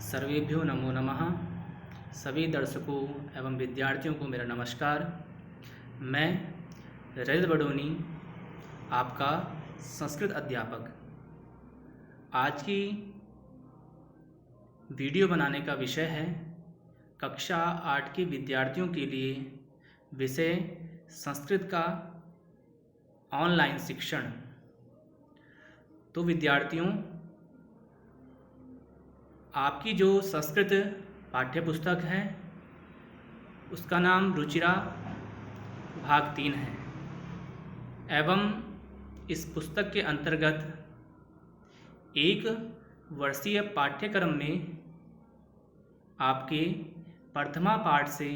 सर्वेभ्यो नमो नमः। सभी दर्शकों एवं विद्यार्थियों को मेरा नमस्कार। मैं रजत बडोनी, आपका संस्कृत अध्यापक। आज की वीडियो बनाने का विषय है कक्षा 8 के विद्यार्थियों के लिए विषय संस्कृत का ऑनलाइन शिक्षण। तो विद्यार्थियों, आपकी जो संस्कृत पाठ्य पुस्तक है उसका नाम रुचिरा भाग 3 है एवं इस पुस्तक के अंतर्गत एक वर्षीय पाठ्यक्रम में आपके प्रथमा पाठ से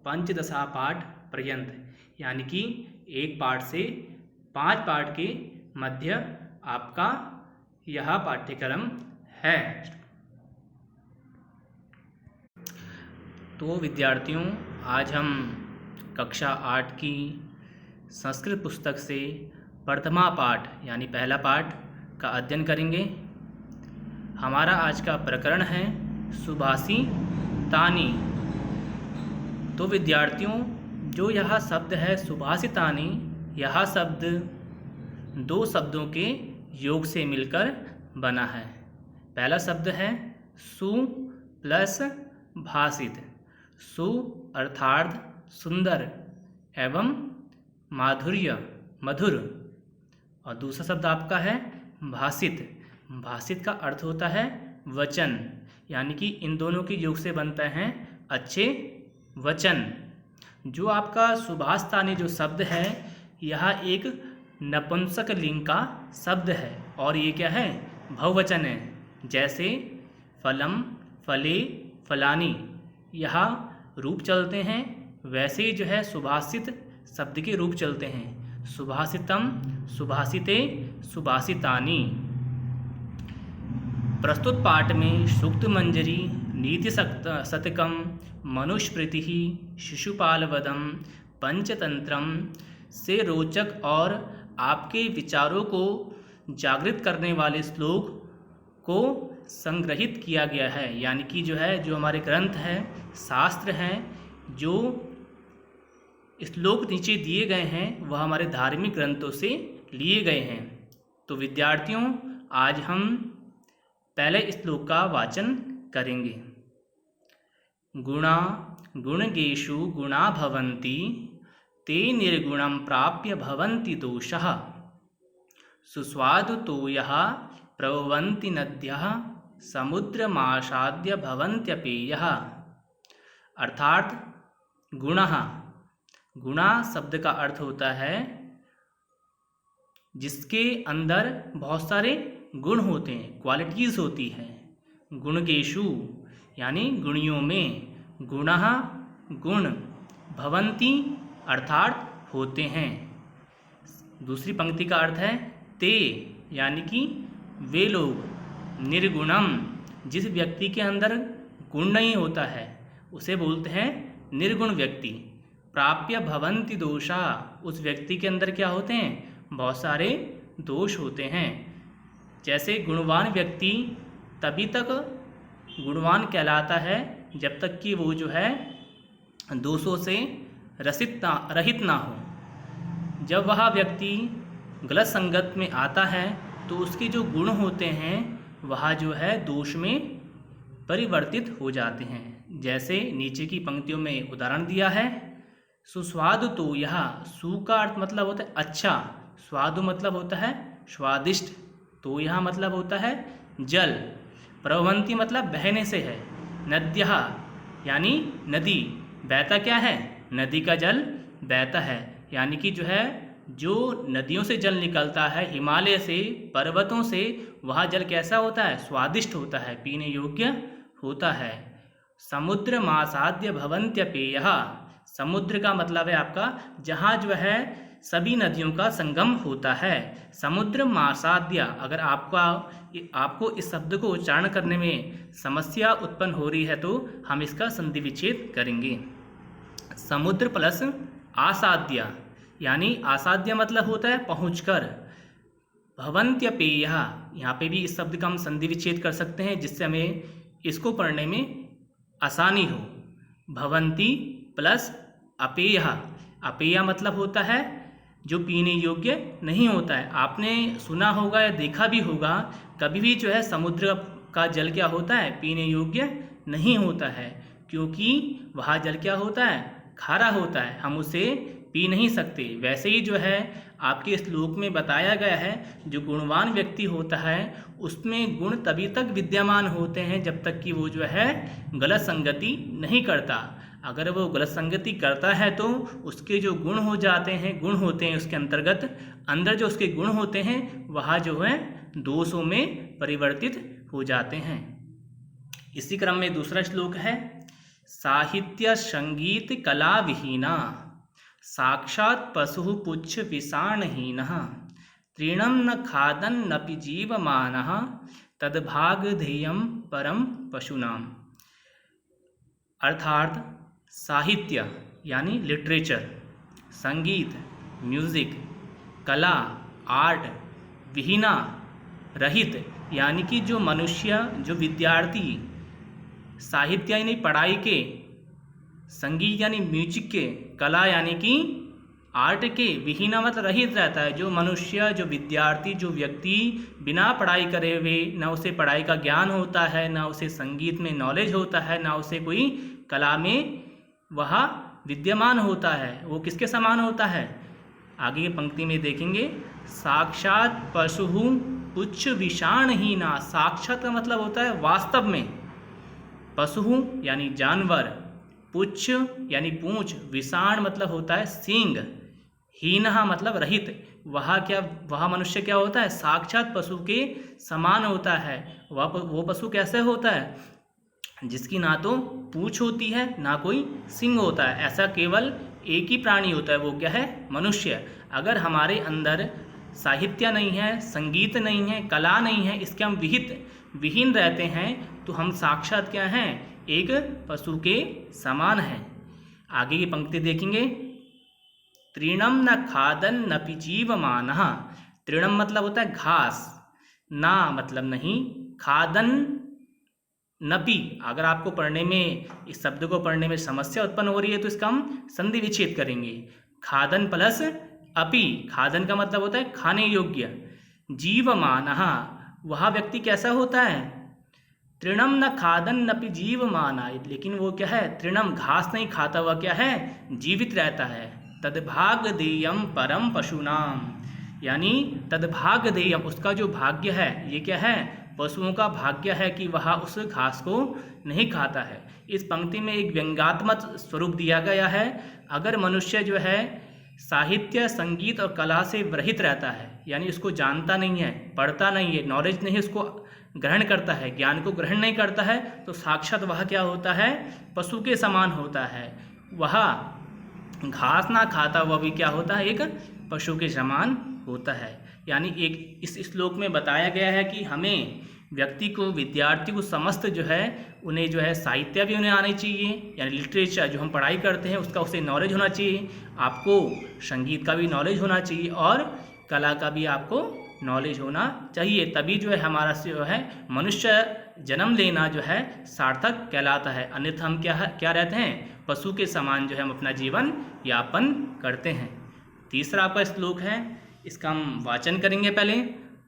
पंचदशा पाठ पर्यंत यानी कि 1 पाठ से 5 पाठ के मध्य आपका यह पाठ्यक्रम है। तो विद्यार्थियों, आज हम कक्षा 8 की संस्कृत पुस्तक से प्रथमा पाठ यानी पहला पाठ का अध्ययन करेंगे। हमारा आज का प्रकरण है सुभाषितानि। तो विद्यार्थियों, जो यह शब्द है सुभाषितानि, यह शब्द 2 शब्दों के योग से मिलकर बना है। पहला शब्द है सु प्लस भाषित। सु अर्थात सुंदर एवं माधुर्य मधुर, और दूसरा शब्द आपका है भाषित। भाषित का अर्थ होता है वचन, यानी कि इन दोनों के योग से बनते हैं अच्छे वचन। जो आपका सुभाषितानि जो शब्द है, यह एक नपुंसक लिंग का शब्द है और ये क्या है, बहुवचन है। जैसे फलम, फले, फलानी यह रूप चलते हैं, वैसे ही जो है सुभाषित शब्द के रूप चलते हैं। सुभाषितम, सुभाषिते, सुभाषितानि। प्रस्तुत पाठ में सूक्त मंजरी, नीति शतकम, मनुस्मृति, शिशुपालवधम, पंचतंत्रम से रोचक और आपके विचारों को जागृत करने वाले श्लोक को संग्रहित किया गया है। यानी कि जो है, जो हमारे ग्रंथ हैं, शास्त्र हैं, जो श्लोक नीचे दिए गए हैं वह हमारे धार्मिक ग्रंथों से लिए गए हैं। तो विद्यार्थियों, आज हम पहले श्लोक का वाचन करेंगे। गुणा गुणगेषु गुणा भवन्ति, ते निर्गुणं प्राप्य भवन्ति दोषः। सुस्वादु तोयः प्रभवन्ति नद्यः, समुद्रमासाद्य भवन्त्यपेयः। अर्थात गुणः, गुणा शब्द का अर्थ होता है जिसके अंदर बहुत सारे गुण होते हैं, क्वालिटीज़ होती हैं। गुणगेषु यानी गुणियों में, गुणः गुण, भवन्ति अर्थात होते हैं। दूसरी पंक्ति का अर्थ है ते, यानी कि वे लोग, निर्गुणम जिस व्यक्ति के अंदर गुण नहीं होता है उसे बोलते हैं निर्गुण व्यक्ति। प्राप्य भवन्ति दोषा, उस व्यक्ति के अंदर क्या होते हैं, बहुत सारे दोष होते हैं। जैसे गुणवान व्यक्ति तभी तक गुणवान कहलाता है जब तक कि वो जो है दोषों से रहित ना हो। जब वह व्यक्ति गलत संगत में आता है तो उसके जो गुण होते हैं वह जो है दोष में परिवर्तित हो जाते हैं। जैसे नीचे की पंक्तियों में उदाहरण दिया है। सुस्वादु तो यह, सु का अर्थ मतलब होता है अच्छा, स्वादु मतलब होता है स्वादिष्ट, तो यह मतलब होता है जल, प्रवहन्ति मतलब बहने से है, नद्यः यानी नदी, बहता क्या है, नदी का जल बहता है। यानी कि जो है, जो नदियों से जल निकलता है, हिमालय से, पर्वतों से, वह जल कैसा होता है, स्वादिष्ट होता है, पीने योग्य होता है। समुद्र मासाद्य भवन्त्यपेयः, समुद्र का मतलब है आपका जहाँ जो है सभी नदियों का संगम होता है। समुद्र मासाद्य, अगर आपको इस शब्द को उच्चारण करने में समस्या उत्पन्न हो रही है तो हम इसका संधि विच्छेद करेंगे। समुद्र प्लस आसाद्य, यानी आसाद्य मतलब होता है पहुँचकर। भवन्त्यपेयः, यहाँ पे भी इस शब्द का हम संधि विच्छेद कर सकते हैं जिससे हमें इसको पढ़ने में आसानी हो। भवंती प्लस अपेय। अपेय मतलब होता है जो पीने योग्य नहीं होता है। आपने सुना होगा या देखा भी होगा, कभी भी जो है समुद्र का जल क्या होता है, पीने योग्य नहीं होता है, क्योंकि वह जल क्या होता है, खारा होता है, हम उसे पी नहीं सकते। वैसे ही जो है आपके श्लोक में बताया गया है, जो गुणवान व्यक्ति होता है उसमें गुण तभी तक विद्यमान होते हैं जब तक कि वो जो है गलत संगति नहीं करता। अगर वो गलत संगति करता है तो उसके जो गुण हो जाते हैं, गुण होते हैं उसके अंतर्गत, अंदर जो उसके गुण होते हैं वह जो है दोषों में परिवर्तित हो जाते हैं। इसी क्रम में दूसरा श्लोक है, साहित्य संगीत कला विहीना साक्षात् पशु पुच्छ विषाणहीनः तृणं न खादन् नपि जीवमानः तद्भागधेयं परम पशूनाम। अर्थात साहित्य यानी लिटरेचर, संगीत म्यूजिक, कला आर्ट, विहीना रहित यानी कि जो मनुष्य, जो विद्यार्थी साहित्य यानी पढ़ाई के, संगीत यानी म्यूजिक के, कला यानी कि आर्ट के, विहीना मतलब रहित रहता है। जो मनुष्य, जो विद्यार्थी, जो व्यक्ति बिना पढ़ाई करे हुए, ना उसे पढ़ाई का ज्ञान होता है, ना उसे संगीत में नॉलेज होता है, ना उसे कोई कला में वह विद्यमान होता है, वो किसके समान होता है? आगे की पंक्ति में देखेंगे, साक्षात पशु पुच्छ विषाणहीना। साक्षात का मतलब होता है वास्तव में, पशु यानी जानवर, पुच्छ यानी पूंछ, विषाण मतलब होता है सींग, हीनहा मतलब रहित। वह मनुष्य क्या होता है? साक्षात पशु के समान होता है। वो पशु कैसे होता है? जिसकी ना तो पूंछ होती है ना कोई सींग होता है। ऐसा केवल एक ही प्राणी होता है, वो क्या है? मनुष्य। अगर हमारे अंदर साहित्य नहीं है, संगीत नहीं है, कला नहीं है, इसके हम विहीन रहते हैं, तो हम साक्षात क्या हैं? एक पशु के समान हैं। आगे की पंक्ति देखेंगे, तृणम न खादन नपि जीवमानः। तृणम मतलब होता है घास, ना मतलब नहीं, खादन नपि। अगर आपको पढ़ने में, इस शब्द को पढ़ने में समस्या उत्पन्न हो रही है तो इसका हम संधि विच्छेद करेंगे। खादन प्लस अपि। खादन का मतलब होता है खाने योग्य। जीवमानः, वह व्यक्ति कैसा होता है? तृणम न खादन नपि जीवमाना। लेकिन वो क्या है? तृणम घास नहीं खाता हुआ क्या है? जीवित रहता है। तद्भागधेयम परम पशुनाम, यानी तद्भागधेयम, उसका जो भाग्य है, ये क्या है? पशुओं का भाग्य है कि वह उस घास को नहीं खाता है। इस पंक्ति में एक व्यंग्यात्मक स्वरूप दिया गया है। अगर मनुष्य जो है साहित्य, संगीत और कला से रहित रहता है, यानी उसको जानता नहीं है, पढ़ता नहीं है, नॉलेज नहीं उसको ग्रहण करता है, ज्ञान को ग्रहण नहीं करता है, तो साक्षात वह क्या होता है? पशु के समान होता है। वह घास ना खाता हुआ भी क्या होता है? एक पशु के समान होता है। यानी एक इस श्लोक में बताया गया है कि हमें व्यक्ति को, विद्यार्थी को समस्त जो है, उन्हें जो है साहित्य भी उन्हें आनी चाहिए, यानी लिटरेचर जो हम पढ़ाई करते हैं उसका उसे नॉलेज होना चाहिए। आपको संगीत का भी नॉलेज होना चाहिए और कला का भी आपको नॉलेज होना चाहिए। तभी जो है हमारा जो है मनुष्य जन्म लेना जो है सार्थक कहलाता है। अन्यथा हम क्या रहते हैं? पशु के समान जो है हम अपना जीवन यापन करते हैं। तीसरा आपका श्लोक है, इसका हम वाचन करेंगे पहले।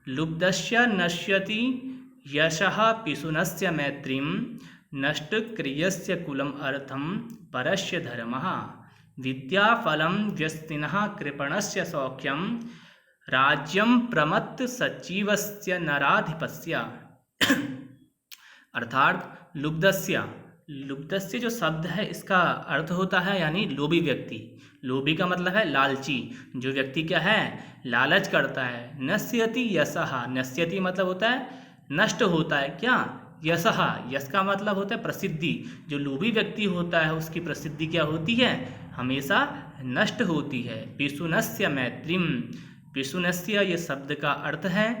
लुब्धस्य नश्यति यशः पिशुनस्य मैत्रीं नष्टक्रियस्य कुलम अर्थम परस्य धर्मः विद्याफलं व्यस्तिनः कृपणस्य सौख्यम राज्यम प्रमत्त सचिवस्य नराधिपस्य। अर्थात लुब्धस्य जो शब्द है इसका अर्थ होता है यानी लोभी व्यक्ति। लोभी का मतलब है लालची। जो व्यक्ति क्या है? लालच करता है। नश्यति यशः, नश्यति मतलब होता है नष्ट होता है। क्या? यशः, यश का मतलब होता है प्रसिद्धि। जो लोभी व्यक्ति होता है उसकी प्रसिद्धि क्या होती है? हमेशा नष्ट होती है। पिशुनस्य मैत्रीम, पिशुनस्य ये शब्द का अर्थ है,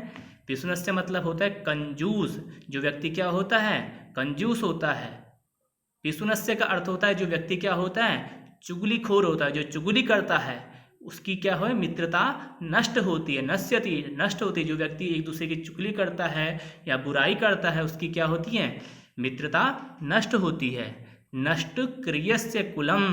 पिशुनस्य मतलब होता है कंजूस। जो व्यक्ति क्या होता है? कंजूस होता है। पिशुनस्य का अर्थ होता है जो व्यक्ति क्या होता है? चुगलीखोर होता है। जो चुगली करता है उसकी क्या हो? मित्रता नष्ट होती है। नश्यति, नष्ट होती है। जो व्यक्ति एक दूसरे की चुगली करता है या बुराई करता है उसकी क्या होती है? मित्रता नष्ट होती है। नष्ट क्रियस्य कुलम,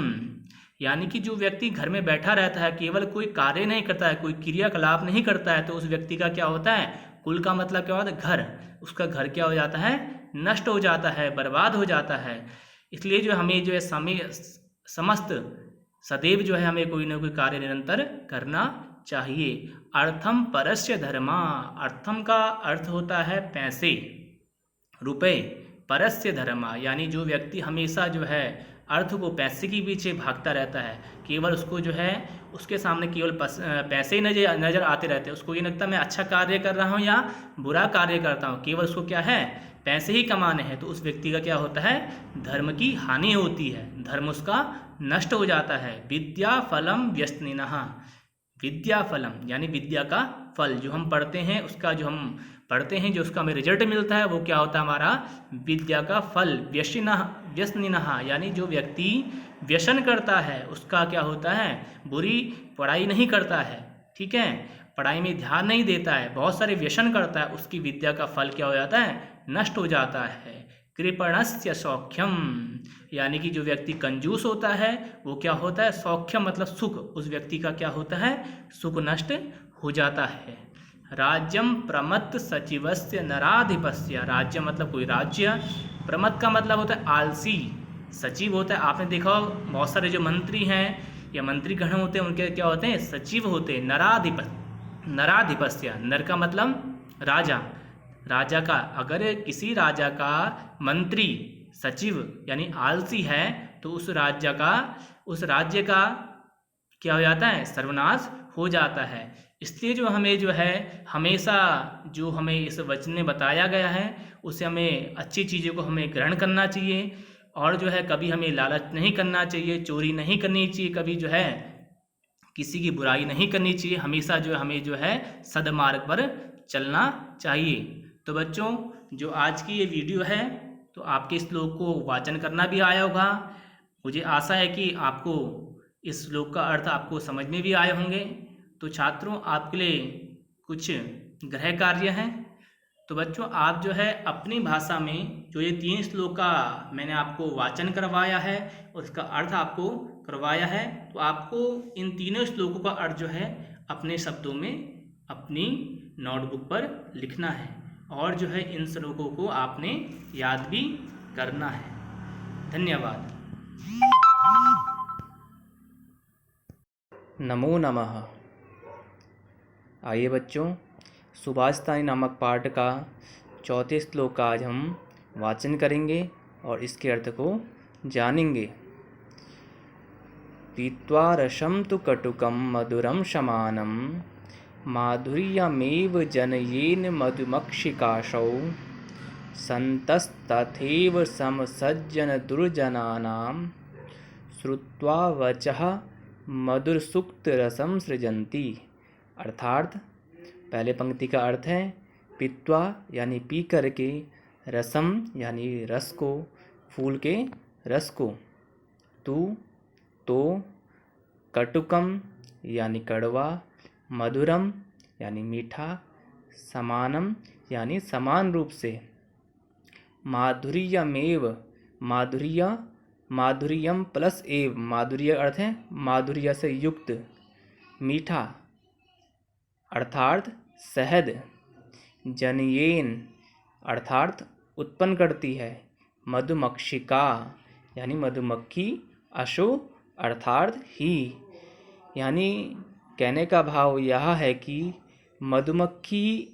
यानी कि जो व्यक्ति घर में बैठा रहता है, केवल कोई कार्य नहीं करता है, कोई क्रियाकलाप नहीं करता है, तो उस व्यक्ति का क्या होता है, कुल का मतलब क्या होता है, घर। उसका घर क्या हो जाता है, नष्ट हो जाता है, बर्बाद हो जाता है। इसलिए जो हमें जो है समस्त सदैव जो है हमें कोई ना कोई कार्य निरंतर करना चाहिए। अर्थम परस्य धर्मा, अर्थम का अर्थ होता है पैसे, रुपए। परस्य धर्मा यानी जो व्यक्ति हमेशा जो है अर्थ को पैसे के पीछे भागता रहता है, केवल उसको जो है उसके सामने केवल पैसे ही नजर आते रहते हैं, उसको ये लगता है मैं अच्छा कार्य कर रहा हूँ या बुरा कार्य करता हूँ, केवल उसको क्या है, पैसे ही कमाने हैं, तो उस व्यक्ति का क्या होता है, धर्म की हानि होती है, धर्म उसका नष्ट हो जाता है। विद्या फलम व्यसनिनः, विद्या फलम यानी विद्या का फल, जो हम पढ़ते हैं उसका जो हम पढ़ते हैं जो उसका हमें रिजल्ट मिलता है वो क्या होता है, हमारा विद्या का फल। व्यसनिनः यानी जो व्यक्ति व्यसन करता है उसका क्या होता है, बुरी पढ़ाई नहीं करता है, ठीक है, पढ़ाई में ध्यान नहीं देता है, बहुत सारे व्यसन करता है, उसकी विद्या का फल क्या हो जाता है, नष्ट हो जाता है। कृपणस्य सौख्यम यानी कि जो व्यक्ति कंजूस होता है वो क्या होता है, सौख्यम मतलब सुख, उस व्यक्ति का क्या होता है, सुख नष्ट हो जाता है। राज्यम प्रमत्त सचिवस्य नराधिपस्य, राज्य मतलब कोई राज्य, प्रमत्त का मतलब होता है आलसी, सचिव होता है, आपने देखा हो बहुत सारे जो मंत्री हैं या मंत्रीगण होते हैं उनके क्या होते हैं, सचिव होते हैं। नराधिपस्य, नर का मतलब राजा, राजा का, अगर किसी राजा का मंत्री सचिव यानी आलसी है तो उस राज्य का क्या हो जाता है, सर्वनाश हो जाता है। इसलिए जो हमें जो है हमेशा जो हमें इस वचन में बताया गया है उसे हमें अच्छी चीज़ों को हमें ग्रहण करना चाहिए, और जो है कभी हमें लालच नहीं करना चाहिए, चोरी नहीं करनी चाहिए, कभी जो है किसी की बुराई नहीं करनी चाहिए, हमेशा जो हमें जो है सद्मार्ग पर चलना चाहिए। तो बच्चों जो आज की ये वीडियो है तो आपके श्लोक को वाचन करना भी आया होगा, मुझे आशा है कि आपको इस श्लोक का अर्थ आपको समझ में भी आए होंगे। तो छात्रों आपके लिए कुछ गृह कार्य हैं, तो बच्चों आप जो है अपनी भाषा में जो ये 3 श्लोक का मैंने आपको वाचन करवाया है और उसका अर्थ आपको करवाया है, तो आपको इन तीनों श्लोकों का अर्थ जो है अपने शब्दों में अपनी नोटबुक पर लिखना है, और जो है इन श्लोकों को आपने याद भी करना है। धन्यवाद। नमो नमः। आइए बच्चों, सुभाषितानी नामक पाठ का 4 श्लोक का आज हम वाचन करेंगे और इसके अर्थ को जानेंगे। पीत्वा रसं तु कटुकं मधुरं शमानं, माधुर्यमेव जनयेन मधुमक्षिकाशौ, सन्तस्तथैव समसज्जनदुर्जनानां, श्रुत्वा वचः मधुरसूक्तरसं सृजन्ति। अर्थात पहले पंक्ति का अर्थ है पीत्वा यानी पी करके, रसम यानी रस को, फूल के रस को, तू तो, कटुकम यानी कड़वा, मधुरम यानी मीठा, समानम यानी समान रूप से, माधुर्यमेव माधुर्यम प्लस एव, माधुर्य अर्थ है माधुर्य से युक्त, मीठा अर्थात शहद, जनयेन अर्थात उत्पन्न करती है, मधुमक्षिका यानी मधुमक्खी, अशो अर्थात ही, यानी कहने का भाव यह है कि मधुमक्खी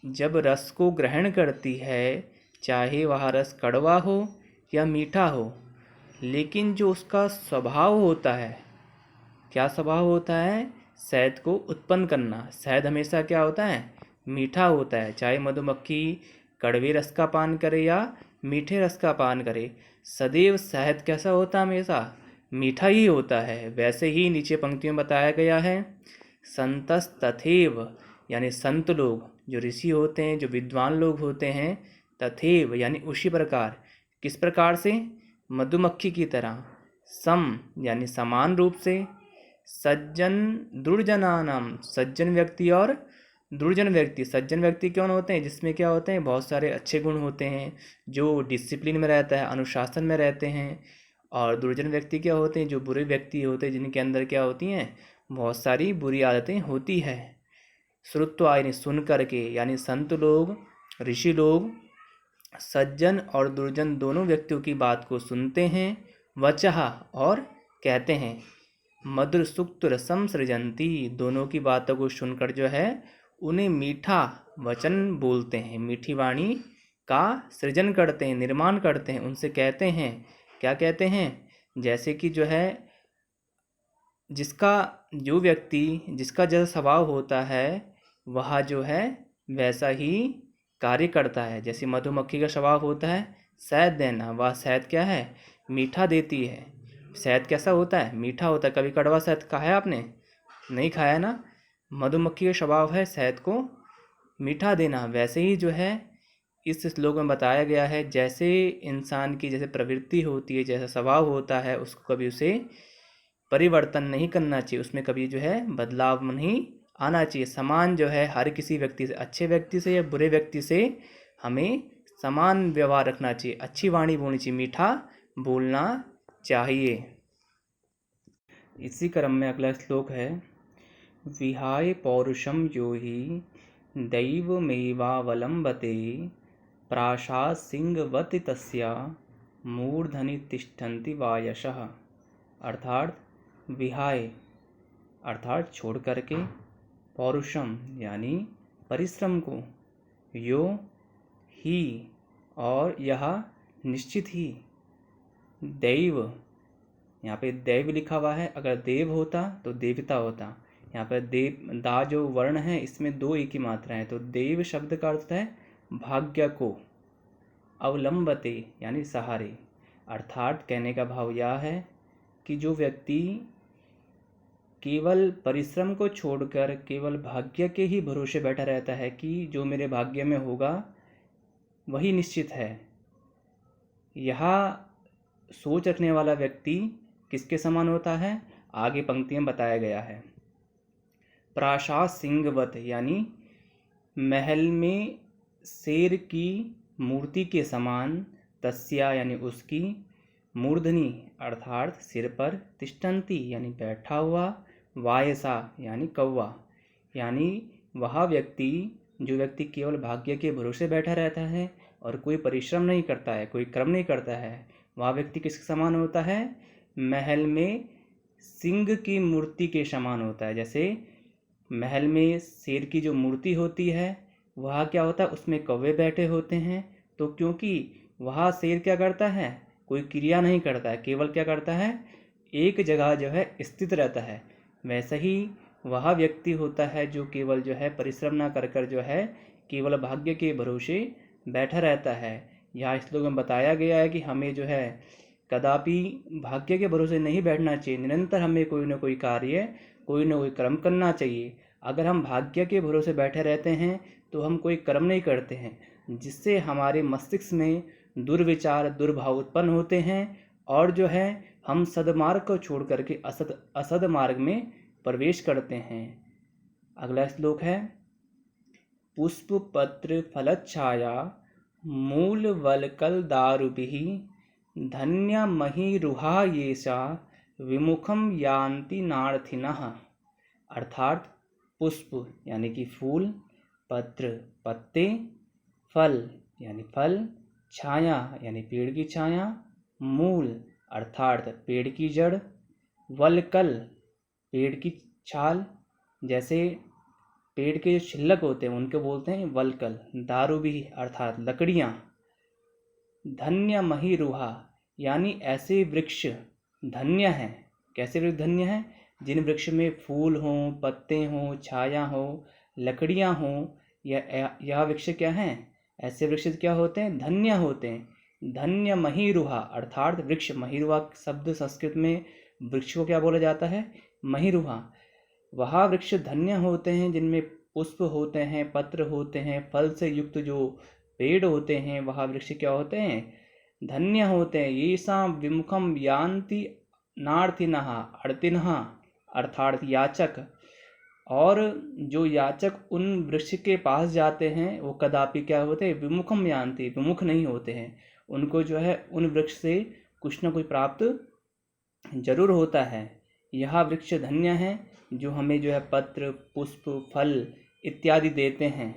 जब रस को ग्रहण करती है, चाहे वह रस कड़वा हो या मीठा हो, लेकिन जो उसका स्वभाव होता है, क्या स्वभाव होता है, शहद को उत्पन्न करना। शहद हमेशा क्या होता है, मीठा होता है, चाहे मधुमक्खी कड़वे रस का पान करे या मीठे रस का पान करे, सदैव शहद कैसा होता है, हमेशा मीठा ही होता है। वैसे ही नीचे पंक्तियों में बताया गया है, संतस तथैव यानी संत लोग, जो ऋषि होते हैं, जो विद्वान लोग होते हैं, तथैव यानी उसी प्रकार, किस प्रकार से, मधुमक्खी की तरह, सम यानी समान रूप से, सज्जन दुर्जनानाम सज्जन व्यक्ति और दुर्जन व्यक्ति, सज्जन व्यक्ति कौन होते हैं? जिसमें क्या होते हैं? बहुत सारे अच्छे गुण होते हैं, जो डिसिप्लिन में रहता है, अनुशासन में रहते हैं। और दुर्जन व्यक्ति क्या होते हैं? जो बुरे व्यक्ति होते हैं, जिनके अंदर क्या होती हैं? बहुत सारी बुरी आदतें होती है। श्रुत्वा यानी सुन करके, यानी संत लोग, ऋषि लोग सज्जन और दुर्जन दोनों व्यक्तियों की बात को सुनते हैं। वचः और कहते हैं। मधुर सुक्त रसम सृजंती, दोनों की बातों को सुनकर जो है उन्हें मीठा वचन बोलते हैं, मीठी वाणी का सृजन करते हैं, निर्माण करते हैं। उनसे कहते हैं, क्या कहते हैं? जैसे कि जो है जो व्यक्ति जिसका जैसा स्वभाव होता है वह जो है वैसा ही कार्य करता है। जैसे मधुमक्खी का स्वभाव होता है शहद देना, वह शहद क्या है? मीठा देती है। शहद कैसा होता है? मीठा होता है। कभी कड़वा शहद खाया है आपने? नहीं खाया ना। मधुमक्खी का स्वभाव है शहद को मीठा देना। वैसे ही जो है इस श्लोक में बताया गया है, जैसे इंसान की जैसे प्रवृत्ति होती है, जैसा स्वभाव होता है, उसको कभी उसे परिवर्तन नहीं करना चाहिए, उसमें कभी जो है बदलाव नहीं आना चाहिए। समान जो है हर किसी व्यक्ति से, अच्छे व्यक्ति से या बुरे व्यक्ति से हमें समान व्यवहार रखना चाहिए, अच्छी वाणी बोलनी चाहिए, मीठा बोलना चाहिए। इसी क्रम में अगला श्लोक है, विहाय पौरुषम यो हि दैवमेवावलंबते प्राशाद सिंहवत् तस्या मूर्धनि तिष्ठन्ति वायसः। अर्थात विहाय अर्थात छोड़ करके, पौरुषम यानी परिश्रम को, यो ही और यह निश्चित ही, दैव यहाँ पे दैव लिखा हुआ है, अगर देव होता तो देवता होता। यहाँ पर देव दा जो वर्ण है इसमें दो एक ही मात्रा है, तो देव शब्द का अर्थ है भाग्य को, अवलंबते यानी सहारे। अर्थात कहने का भाव यह है कि जो व्यक्ति केवल परिश्रम को छोड़कर केवल भाग्य के ही भरोसे बैठा रहता है कि जो मेरे भाग्य में होगा वही निश्चित है, यह सोच रखने वाला व्यक्ति किसके समान होता है? आगे पंक्ति में बताया गया है। प्राशाद सिंहवत यानी महल में शेर की मूर्ति के समान, तस्या यानी उसकी, मूर्धनि अर्थात सिर पर, तिष्ठन्ति यानी बैठा हुआ, वायसा यानी कौवा, यानी वह व्यक्ति जो व्यक्ति केवल भाग्य के भरोसे बैठा रहता है और कोई परिश्रम नहीं करता है, कोई कर्म नहीं करता है, वह व्यक्ति किसके समान होता है? महल में सिंह की मूर्ति के समान होता है। जैसे महल में शेर की जो मूर्ति होती है वह क्या होता है? उसमें कौवे बैठे होते हैं, तो क्योंकि वह शेर क्या करता है? कोई क्रिया नहीं करता है, केवल क्या करता है? एक जगह जो है स्थित रहता है। वैसे ही वह व्यक्ति होता है जो केवल जो है परिश्रम ना कर कर जो है केवल भाग्य के भरोसे बैठा रहता है। यहाँ श्लोक में बताया गया है कि हमें जो है कदापि भाग्य के भरोसे नहीं बैठना चाहिए, निरंतर हमें कोई ना कोई कार्य, कोई ना कोई कर्म करना चाहिए। अगर हम भाग्य के भरोसे बैठे रहते हैं तो हम कोई कर्म नहीं करते हैं, जिससे हमारे मस्तिष्क में दुर्विचार, दुर्भाव उत्पन्न होते हैं और जो है हम सदमार्ग को छोड़ करके असद मार्ग में प्रवेश करते हैं। अगला श्लोक है, पुष्प पत्र फलच्छाया मूल वलकल दारुभिः धन्य महिरुहा येषा विमुखम यान्ति नार्थिनः। अर्थात पुष्प यानी कि फूल, पत्र पत्ते, फल यानी फल, छाया यानी पेड़ की छाया, मूल अर्थात पेड़ की जड़, वलकल पेड़ की छाल, जैसे पेड़ के जो छिलक होते हैं उनको बोलते हैं वलकल, दारू भी अर्थात लकड़ियाँ, धन्य महिरुहा यानी ऐसे वृक्ष धन्य हैं। कैसे वृक्ष धन्य हैं? जिन वृक्ष में फूल हों, पत्ते हों, छाया हो, लकड़ियाँ हों, यह वृक्ष क्या हैं? ऐसे वृक्ष क्या होते हैं? धन्य होते हैं। धन्य महिरुहा अर्थात वृक्ष, महिरुहा शब्द संस्कृत में वृक्ष को क्या बोला जाता है? महिरुहा। वह वृक्ष धन्य होते हैं जिनमें पुष्प होते हैं, पत्र होते हैं, फल से युक्त जो पेड़ होते हैं वह वृक्ष क्या होते हैं? धन्य होते हैं। येषां विमुखम यान्ति नार्थिनः अर्थिनः अर्थात याचक, और जो याचक उन वृक्ष के पास जाते हैं वो कदापि क्या होते हैं, विमुखम यान्ति, विमुख नहीं होते हैं। उनको जो है उन वृक्ष से कुछ न कुछ प्राप्त जरूर होता है। यह वृक्ष धन्य है जो हमें जो है पत्र, पुष्प, फल इत्यादि देते हैं।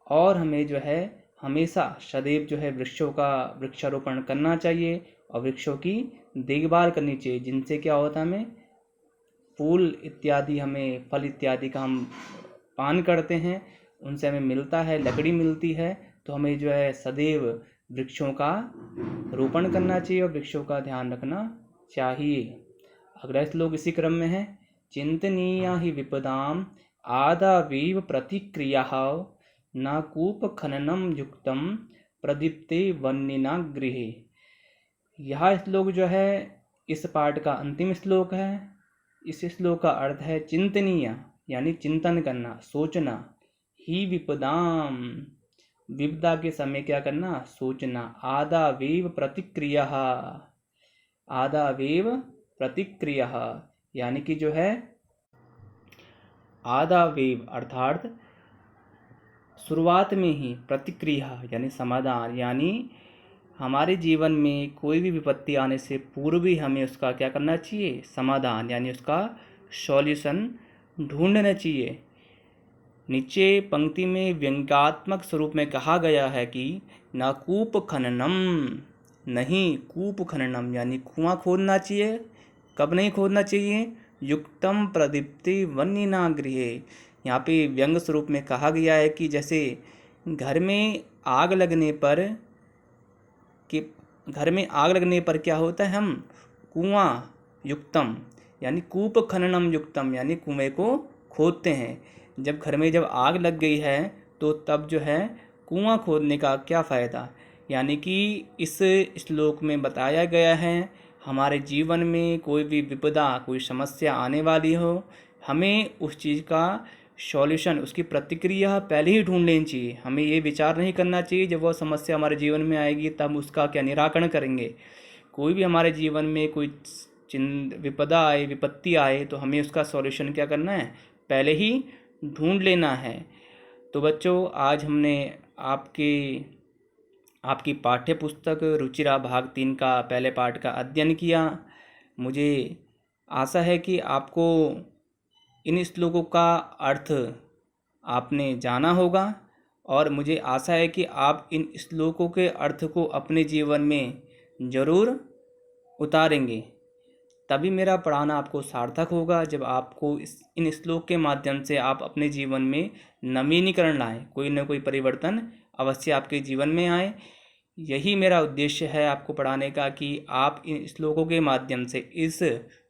और हमें जो है हमेशा सदैव जो है वृक्षों का वृक्षारोपण करना चाहिए और वृक्षों की देखभाल करनी चाहिए, जिनसे क्या होता है, हमें फूल इत्यादि, हमें फल इत्यादि का हम पान करते हैं, उनसे हमें मिलता है, लकड़ी मिलती है। तो हमें जो है सदैव वृक्षों का रोपण करना चाहिए और वृक्षों का ध्यान रखना चाहिए। अगला श्लोक इसी क्रम में है। चिंतनीया ही विपदाम आदावेव प्रतिक्रिया न कूप खननम युक्तम प्रदीप्ते वन्यना गृहे। यह श्लोक जो है इस पाठ का अंतिम श्लोक है। इस श्लोक का अर्थ है चिंतनीय यानी चिंतन करना, सोचना, ही विपदाम विपदा के समय क्या करना, सोचना, आदावेव प्रतिक्रिया, आदावेव प्रतिक्रिया यानी कि जो है आदावेव अर्थात शुरुआत में ही, प्रतिक्रिया यानी समाधान, यानी हमारे जीवन में कोई भी विपत्ति आने से पूर्व ही हमें उसका क्या करना चाहिए, समाधान यानी उसका सॉल्यूशन ढूंढना चाहिए। नीचे पंक्ति में व्यंग्यात्मक स्वरूप में कहा गया है कि न कूप खननम, नहीं कूप खननम यानी कुआं खोदना चाहिए। कब नहीं खोदना चाहिए, युक्तम प्रदीप्ति वन्यना गृहे। यहाँ पे व्यंग स्वरूप में कहा गया है कि जैसे घर में आग लगने पर क्या होता है, हम कुआं युक्तम यानी कूप खननम युक्तम यानी कुएं को खोदते हैं। जब घर में जब आग लग गई है तो तब जो है कुआं खोदने का क्या फ़ायदा। यानी कि इस श्लोक में बताया गया है हमारे जीवन में कोई भी विपदा, कोई समस्या आने वाली हो, हमें उस चीज़ का सॉल्यूशन, उसकी प्रतिक्रिया पहले ही ढूंढ लेनी चाहिए। हमें ये विचार नहीं करना चाहिए जब वह समस्या हमारे जीवन में आएगी तब उसका क्या निराकरण करेंगे। कोई भी हमारे जीवन में कोई विपदा आए, विपत्ति आए तो हमें उसका सॉल्यूशन क्या करना है, पहले ही ढूंढ लेना है। तो बच्चों आज हमने आपकी पाठ्य पुस्तक रुचिरा भाग 3 का पहले पाठ का अध्ययन किया। मुझे आशा है कि आपको इन श्लोकों का अर्थ आपने जाना होगा और मुझे आशा है कि आप इन श्लोकों के अर्थ को अपने जीवन में ज़रूर उतारेंगे। तभी मेरा पढ़ाना आपको सार्थक होगा जब आपको इन श्लोक के माध्यम से आप अपने जीवन में नवीनीकरण लाएं, कोई न कोई परिवर्तन अवश्य आपके जीवन में आए। यही मेरा उद्देश्य है आपको पढ़ाने का कि आप इन श्लोकों के माध्यम से, इस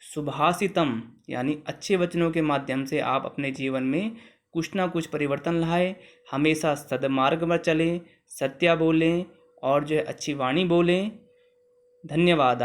सुभाषितम यानी अच्छे वचनों के माध्यम से आप अपने जीवन में कुछ ना कुछ परिवर्तन लाएं। हमेशा सद्मार्ग पर चलें, सत्य बोलें और जो है अच्छी वाणी बोलें। धन्यवाद।